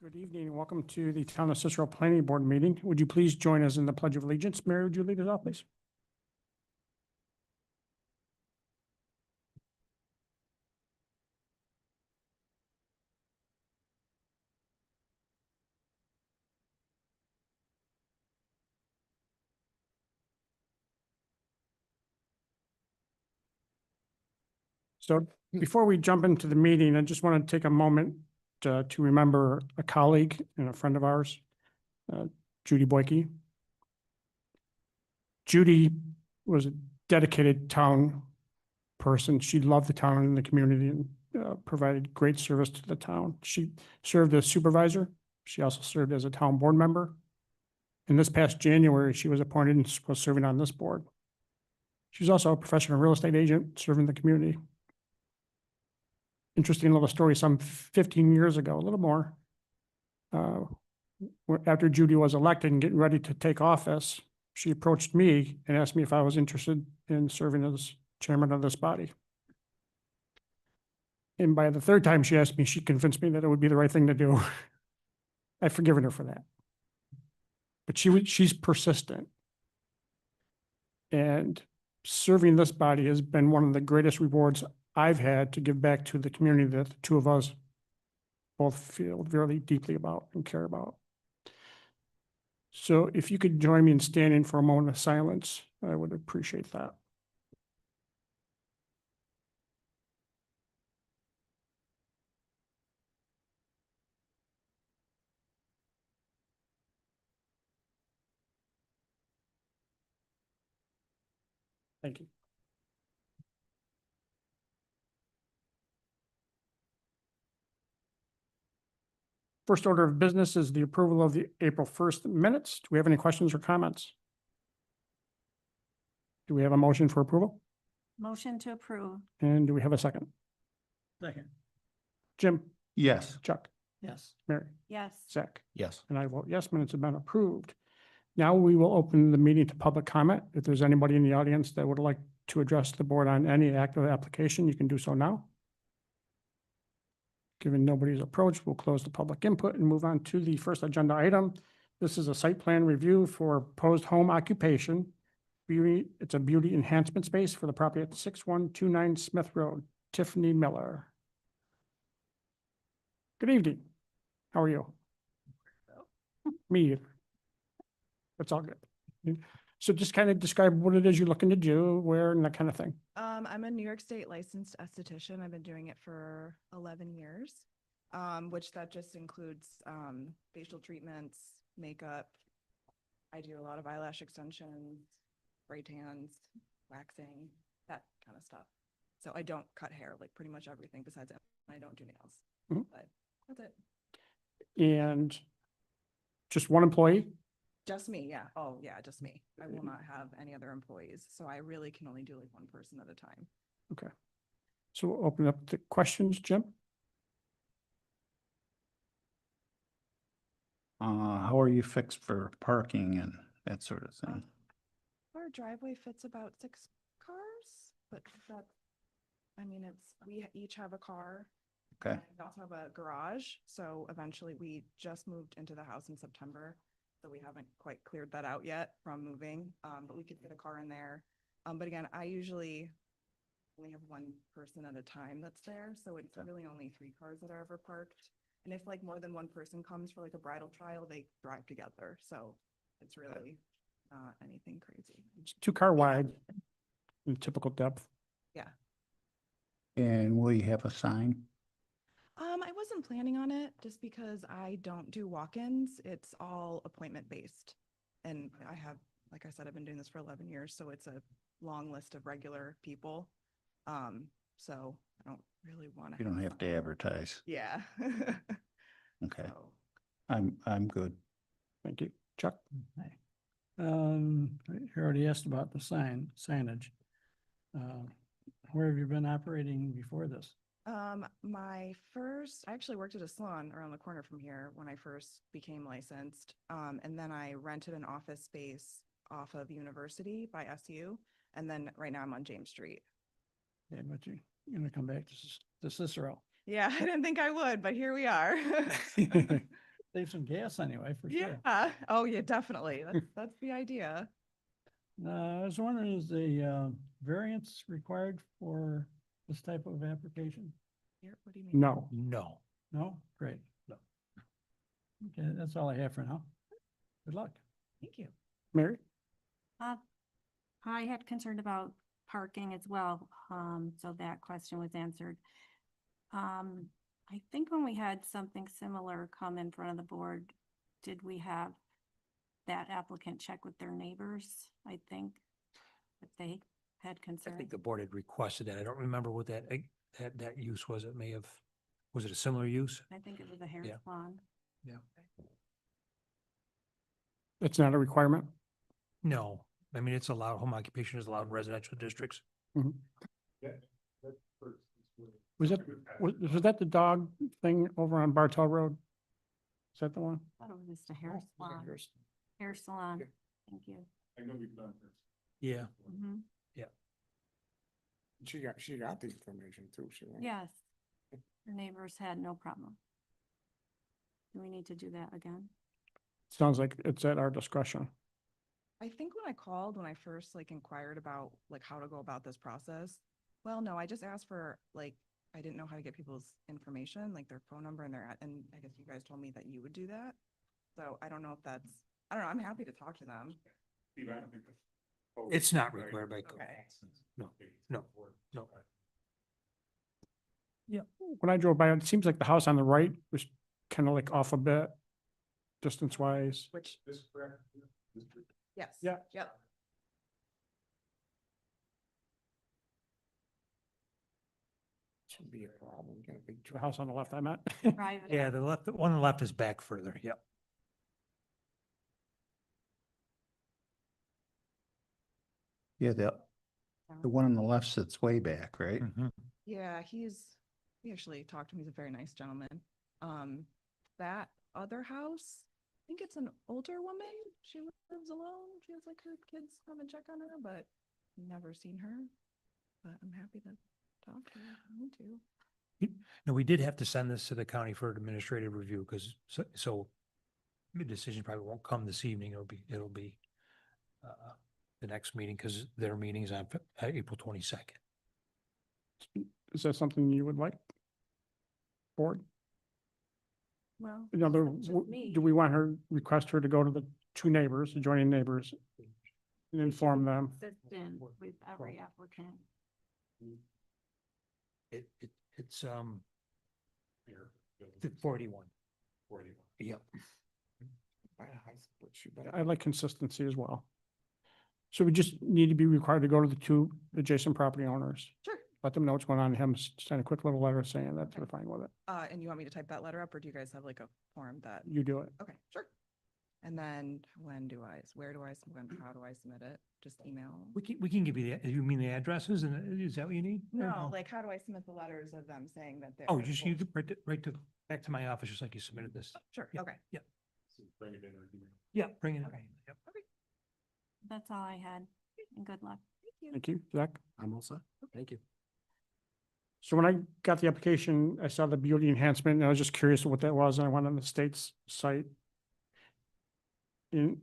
Good evening and welcome to the Town of Cicero Planning Board meeting. Would you please join us in the Pledge of Allegiance? Mary, would you lead us off, please? So before we jump into the meeting, I just want to take a moment to remember a colleague and a friend of ours, Judy Boyke. Judy was a dedicated town person. She loved the town and the community and provided great service to the town. She served as supervisor. She also served as a town board member. And this past January, she was appointed and was serving on this board. She was also a professional real estate agent serving the community. Interesting little story, some 15 years ago, a little more. After Judy was elected and getting ready to take office, she approached me and asked me if I was interested in serving as chairman of this body. And by the third time she asked me, she convinced me that it would be the right thing to do. I've forgiven her for that. But she's persistent. And serving this body has been one of the greatest rewards I've had to give back to the community that the two of us both feel very deeply about and care about. So if you could join me in standing for a moment of silence, I would appreciate that. Thank you. First order of business is the approval of the April 1st minutes. Do we have any questions or comments? Do we have a motion for approval? Motion to approve. And do we have a second? Second. Jim? Yes. Chuck? Yes. Mary? Yes. Zach? Yes. And I vote yes, minutes have been approved. Now we will open the meeting to public comment. If there's anybody in the audience that would like to address the board on any active application, you can do so now. Given nobody's approached, we'll close the public input and move on to the first agenda item. This is a site plan review for proposed home occupation. It's a beauty enhancement space for the property at 6129 Smith Road. Tiffany Miller. Good evening. How are you? Me either. That's all good. So just kind of describe what it is you're looking to do, where, and that kind of thing. I'm a New York State licensed esthetician. I've been doing it for 11 years, which that just includes facial treatments, makeup. I do a lot of eyelash extensions, spray tans, waxing, that kind of stuff. So I don't cut hair, like pretty much everything besides that. I don't do nails, but that's it. And just one employee? Just me, yeah. Oh, yeah, just me. I will not have any other employees. So I really can only do like one person at a time. Okay. So we'll open up the questions, Jim. How are you fixed for parking and that sort of thing? Our driveway fits about 6 cars, but that, I mean, we each have a car. Okay. We also have a garage. So eventually we just moved into the house in September. So we haven't quite cleared that out yet from moving, but we could fit a car in there. But again, I usually only have one person at a time that's there. So it's really only 3 cars that are ever parked. And if like more than one person comes for like a bridal trial, they drive together. So it's really not anything crazy. It's 2-car wide in typical depth. Yeah. And will you have a sign? I wasn't planning on it just because I don't do walk-ins. It's all appointment based. And I have, like I said, I've been doing this for 11 years. So it's a long list of regular people. So I don't really want to. You don't have to advertise. Yeah. Okay. So, I'm good. Thank you. Chuck? You already asked about the signage. Where have you been operating before this? I actually worked at a salon around the corner from here when I first became licensed. And then I rented an office space off of University by SU. And then right now I'm on James Street. Yeah, but you're gonna come back to Cicero. Yeah, I didn't think I would, but here we are. Save some gas anyway, for sure. Yeah. Oh, yeah, definitely. That's the idea. I was wondering, is the variance required for this type of application? Here, what do you mean? No. No. No? Great. No. Okay, that's all I have for now. Good luck. Thank you. Mary? I had concerned about parking as well, so that question was answered. I think when we had something similar come in front of the board, did we have that applicant check with their neighbors? I think if they had I concerns. think the board had requested that. I don't remember what that use was. It may have, was it a similar use? I think it was a hair Yeah. salon. It's not a requirement? No, I mean, it's allowed, home occupation is allowed in residential districts. Was that the dog thing over on Bartel Road? Is that the one? I thought it was just a hair salon. Hair salon. Thank you. Yeah. Mhm. She got the information too, she. went. Yes. Her neighbors had no problem. Do we need to do that again? Sounds like it's at our discretion. I think when I called, when I first like inquired about like how to go about this process, well, no, I just asked for like, I didn't know how to get people's information, like their phone number and and I guess you guys told me that you would do that. So I don't know if that's, I don't know, I'm happy to talk to them. It's not required by code. Okay. No, no, no. When I drove by, it seems like the house on the right was kind of like off a bit, distance wise. Which, yes. Yeah. Yep. Shouldn't be a problem, get a big The house on the left I meant. Private. Yeah, the left, the one on the left is back further. Yep. Yeah, the one on the left sits way back, right? Mhm. Yeah, he actually talked to me. He's a very nice gentleman. That other house, I think it's an older woman. She lives alone. She has like her kids come and check on her, but never seen her. But I'm happy to talk to her if I need to. No, we did have to send this to the county for administrative review because so the decision probably won't come this evening. It'll be the next meeting because their meeting's on April 22nd. Is that something you would like? Board? Well. In other, it's up to me. do we want her, request her to go to the two neighbors, adjoining neighbors? And inform them? Consistent with every applicant. It's 41. Yep. Buy a house, but she better- I like consistency as well. So we just need to be required to go to the two adjacent property owners. Sure. Let them know what's going on, him send a quick little letter saying that they're fine with it. And you want me to type that letter up or do you guys have like a form that? You do it. Okay, sure. And then where do I, how do I submit it? Just email? We can give you you mean the addresses and is that what you need? No, like how do I submit the letters of them saying that they're? Oh, just you right to back to my office, just like you submitted this. Sure, Yeah, okay. Yeah. Yeah, bring it in. Okay. Yep. That's all I had. And good luck. Thank you, Zach. I'm all set. Thank you. So when I got the application, I saw the beauty enhancement and I was just curious what that was. And I went on the state's site. And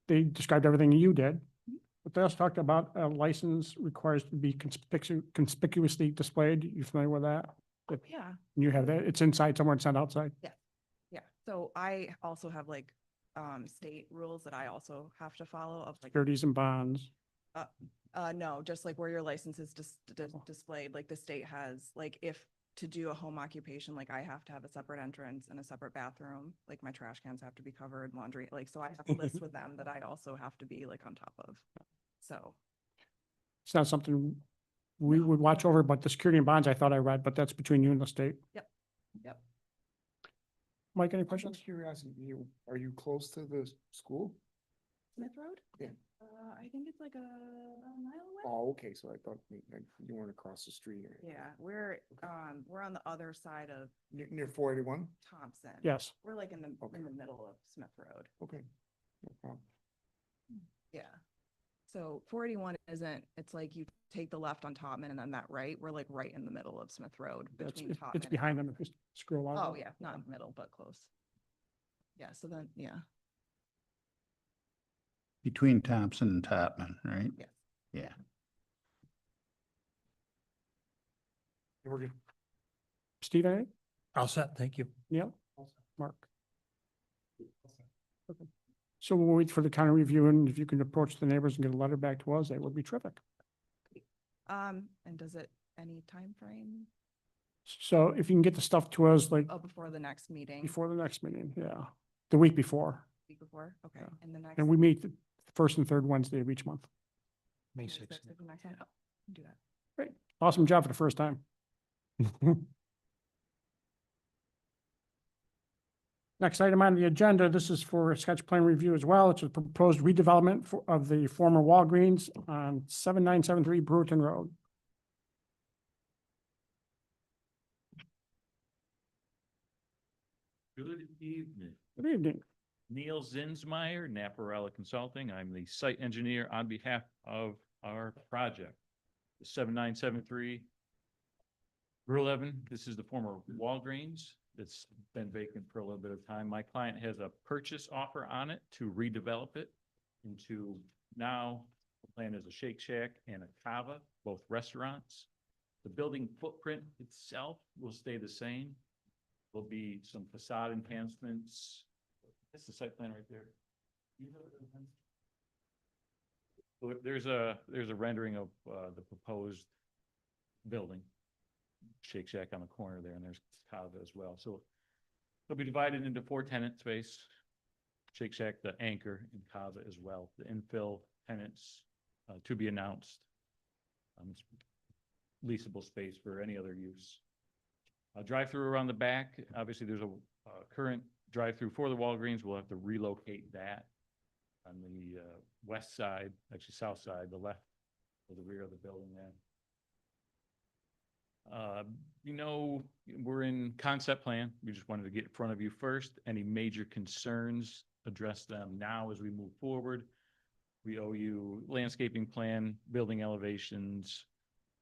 they described everything you did. But they also talked about a license requires to be conspicuously displayed. You familiar with that? Yeah. You have that, it's inside somewhere, it's not outside. Yeah, so I also have like state rules that I also have to follow of like, Securities and bonds. no, just like where your license is displayed, like the state has, like if to do a home occupation, like I have to have a separate entrance and a separate bathroom, like my trash cans have to be covered, laundry, like, so I have a list with them that I also have to be like on top of. So, It's not something we would watch over, but the security and bonds I thought I read, but that's between you and the state. yep. Mike, any Out of questions? curiosity, are you close to the school? Smith Road? Yeah. I think it's like a mile away. Oh, okay, so I thought like, you weren't across the street or. Yeah, we're on the other side of Near 481? Thompson. Yes. We're like in Okay. the middle of Smith Road. Okay. No problem. Yeah. So 481 isn't, it's like you take the left on Topman and then that right, we're like right in the middle of Smith Road It's between Topman. it's and behind them Topman. if you scroll out. Oh, yeah, not in the middle, but close. Yeah, so then, yeah. Between Thompson and Topman, right? Yes. Yeah. We're good. Steve, anything? All set, thank you. Neil? Mark? Okay. So we'll wait for the county review, and if you can approach the neighbors and get a letter back to us, that would be terrific. And does it, any time frame? So if you can get the stuff to us like Oh, before the next meeting? before the next meeting, yeah, the week before. Week before? Okay, Yeah. and the next. And we meet the first and third Wednesday of each month. May 26th 6th. is the next one? Oh, do that. Great. Awesome job for the first time. Next item on the agenda, this is for a sketch plan review as well. It's a proposed redevelopment of the former Walgreens on 7973 Brewerton Road. Good evening. Good evening. Neil Zinsmeyer, Naparella Consulting. I'm the site engineer on behalf of our project. The 7973 Brew 11, this is the former Walgreens. It's been vacant for a little bit of time. My client has a purchase offer on it to redevelop it into, now the plan is a Shake Shack and a Cava, both restaurants. The building footprint itself will stay the same. There'll be some facade enhancements. That's the site plan right there. There's a rendering of the proposed building. Shake Shack on the corner there, and there's Cava as well. So it'll be divided into 4 tenant space. Shake Shack, the anchor, and Cava as well. The infill tenants to be announced. It's leasable space for any other use. Drive-through around the back. Obviously, there's a current drive-through for the Walgreens. We'll have to relocate that on the west side, actually south side, the left of the rear of the building there. We're in concept plan. We just wanted to get in front of you first. Any major concerns, address them now as we move forward. We owe you landscaping plan, building elevations.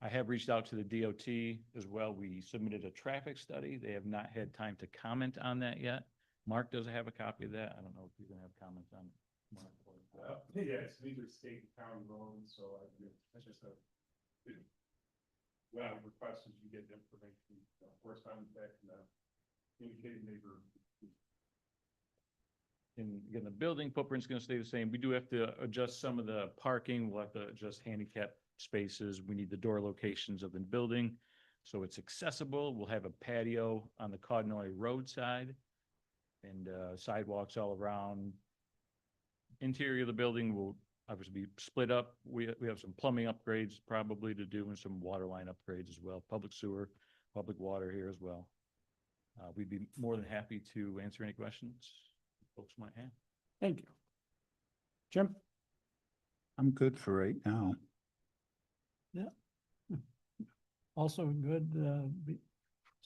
I have reached out to the DOT as well. We submitted a traffic study. They have not had time to comment on that yet. Mark doesn't have a copy of that. I don't know if you're gonna have comments on it. Mark, or- Yes, these are state and county roads, so that's just a. Well, request is you get information, first time back and indicated neighbor. And again, the building footprint's gonna stay the same. We do have to adjust some of the parking. We'll have to adjust handicap spaces. We need the door locations of the building, so it's accessible. We'll have a patio on the Codnoy roadside and sidewalks all around. Interior of the building will obviously be split up. We have some plumbing upgrades probably to do and some water line upgrades as well. Public sewer, public water here as well. We'd be more than happy to answer any questions folks might have. Thank you. Jim? I'm good for right now. Also good,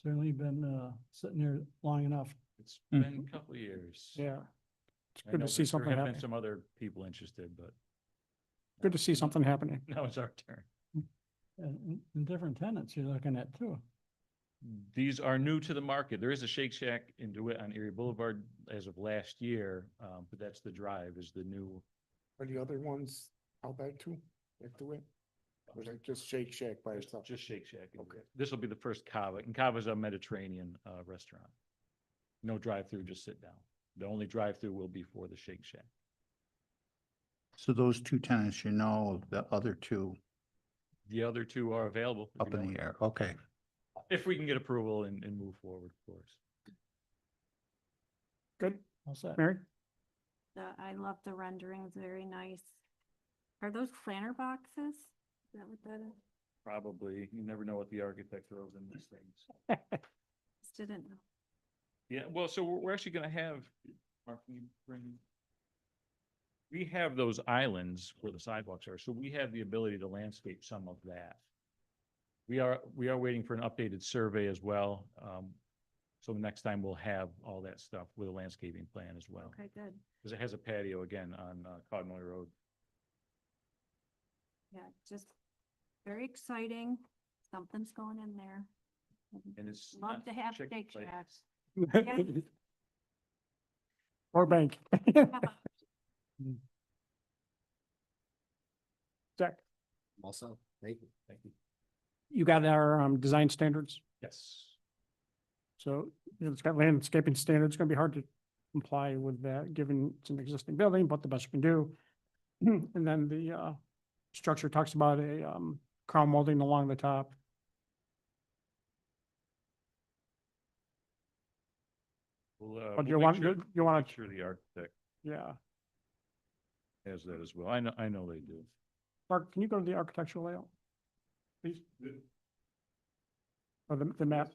certainly been, sitting there long enough. It's been a couple of years. Yeah. It's I good know to see that something There have been happening. some other people interested, but Good to see something happening. now it's our turn. And different tenants you're looking at too. These are new to the market. There is a Shake Shack in DeWitt on Erie Boulevard as of last year, but that's the Drive is the new. Are the other ones out back too, like the way? Or is it just Shake Shack by itself? Just Shake Shack. Okay. This will be the first Cava, and Cava's a Mediterranean restaurant. No drive-through, just sit down. The only drive-through will be for the Shake Shack. So those 2 tenants, the other 2 The other 2 are available. if up you in know. the air. Okay. If we can get approval and move forward, of course. Good. All set. Mary? I love the renderings, very nice. Are those planter boxes? Is that what that is? Probably. You never know what the architect throws in these things. Just didn't know. Yeah, well, so we're actually gonna have, Mark, can you bring? We have those islands where the sidewalks are, so we have the ability to landscape some of that. We are waiting for an updated survey as well. So next time we'll have all that stuff with a landscaping plan as well. Okay, good. Because it has a patio again on Codnoy Road. Yeah, just very exciting. Something's going in there. And it's. Love not to have Shake Shake Shack. Shacks. Or bank. Zach, Also, thank you. Thank you. you got our design standards, Yes. so you know, it's got landscaping standards, it's gonna be hard to comply with that, given it's an existing building, but the best you can do. And then the structure talks about a crown molding along the top. We'll, But we'll you make want, sure- you want make to, sure the architect yeah. has that as well. I know they do. Mark, can you go to the architectural layout? Please? Or the map?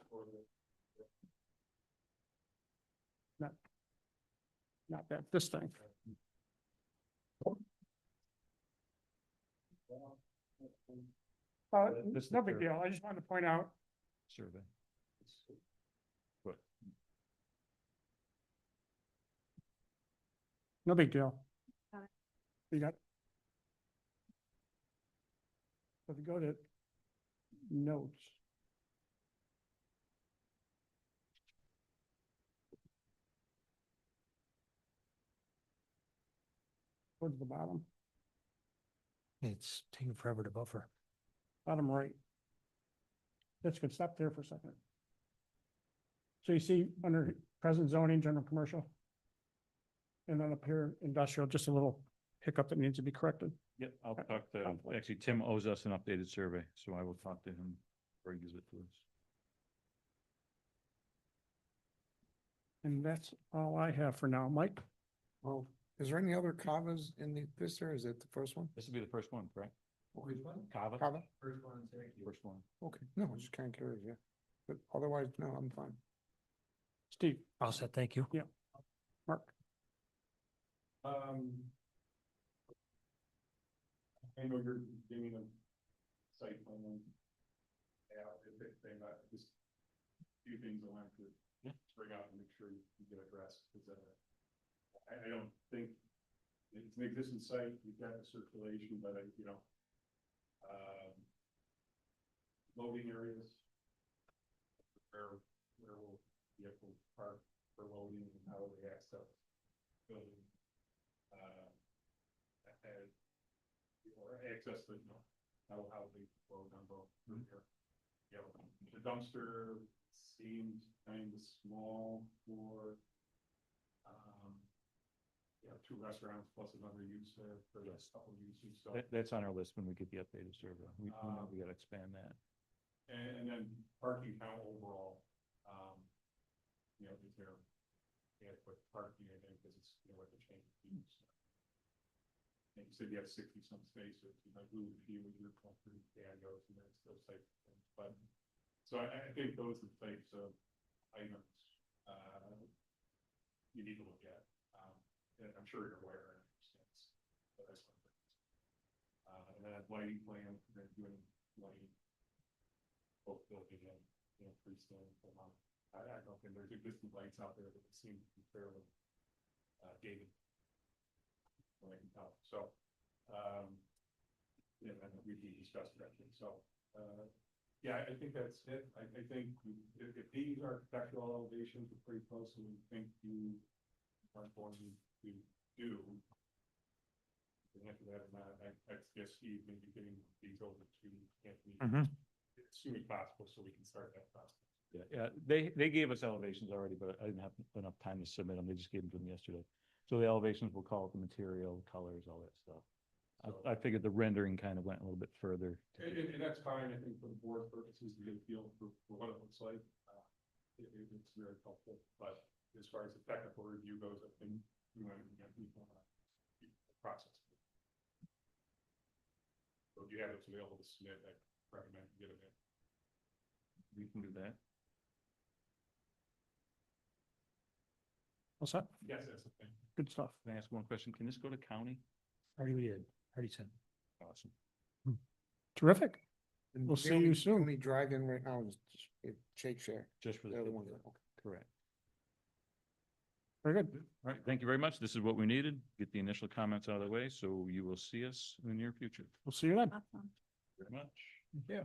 Not that, this thing. This is No the big third. deal. I just wanted to point out, Survey. But no big deal. Got it. You got. So if you go to notes. Towards the bottom, It's taking forever to buffer. bottom right. That's good. Stop there for a second. So you see under present zoning, general commercial. And then up here, industrial, just a little hiccup that needs to be corrected. Yep, I'll talk to, conflict. actually, Tim owes us an updated survey, so I will talk to him before he gives it to us. And that's all I have for now. Mike? Well, is there any other kavas in this, or is it the first one? This will be the first one, correct? Kava? Kava? First one, thank you. First one. Okay, no, I'm just kind of curious, yeah. But otherwise, no, I'm fine. Steve? All set, thank you. Mark? I know you're giving a site plan. Yeah, thing, just a few things I wanted to bring out and make sure you get addressed, because I don't think it's an existing site, you've got the circulation, but loading areas. Where will vehicles park for loading and how they access building. Or access the, how they load on both through here. The dumpster seems kind of small for, 2 restaurants plus another use there for the couple uses, so. That's on our list when we get the updated survey. We know we gotta expand that. And then parking count overall, is there adequate parking, I think, because it's, what the change of use. And you said you have 60-some spaces, lose a few with your comfort patios and those types of things, but, so I think those are the types of items, you need to look at, and I'm sure you're aware and understand, but that's one thing. And then lighting plan, they're doing lighting. Both building and freestanding. I don't think there's existing lights out there that seem to be fairly gated. What I can tell. So, and we discussed that. So, I think that's it. I think if these architectural elevations are pretty close to what we think you are going to do. After that, I guess Steve may be getting these over to Anthony. As soon as possible, so we can start that process. Yeah, they gave us elevations already, but I didn't have enough time to submit them. They just gave them to me yesterday. So the elevations will call it the material, colors, all that stuff. I figured the rendering kind of went a little bit further. And that's fine, I think, for the board purposes, to get a feel for what it looks like. It's very helpful, but as far as the technical review goes, I think we want to get people on the process. So if you have it available to submit, I recommend you get it in. We can do that. What's that? Yes, that's the thing. Good stuff. Can I ask one question? Can this go to county? Already did, already sent. Awesome. Terrific. And We'll the see you only- soon. Only drive-in right now is Shake Shack. Just for the. The other one, okay, Correct. Very good. All right, thank you very much. This is what we needed. Get the initial comments out of the way, so you will see us in the near future. We'll see you then. Awesome. Very much. Yeah.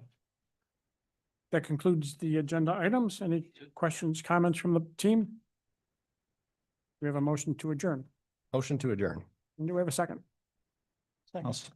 That concludes the agenda items. Any questions, comments from the team? we have a motion to adjourn? Motion to adjourn. And do we have a second? I'll s-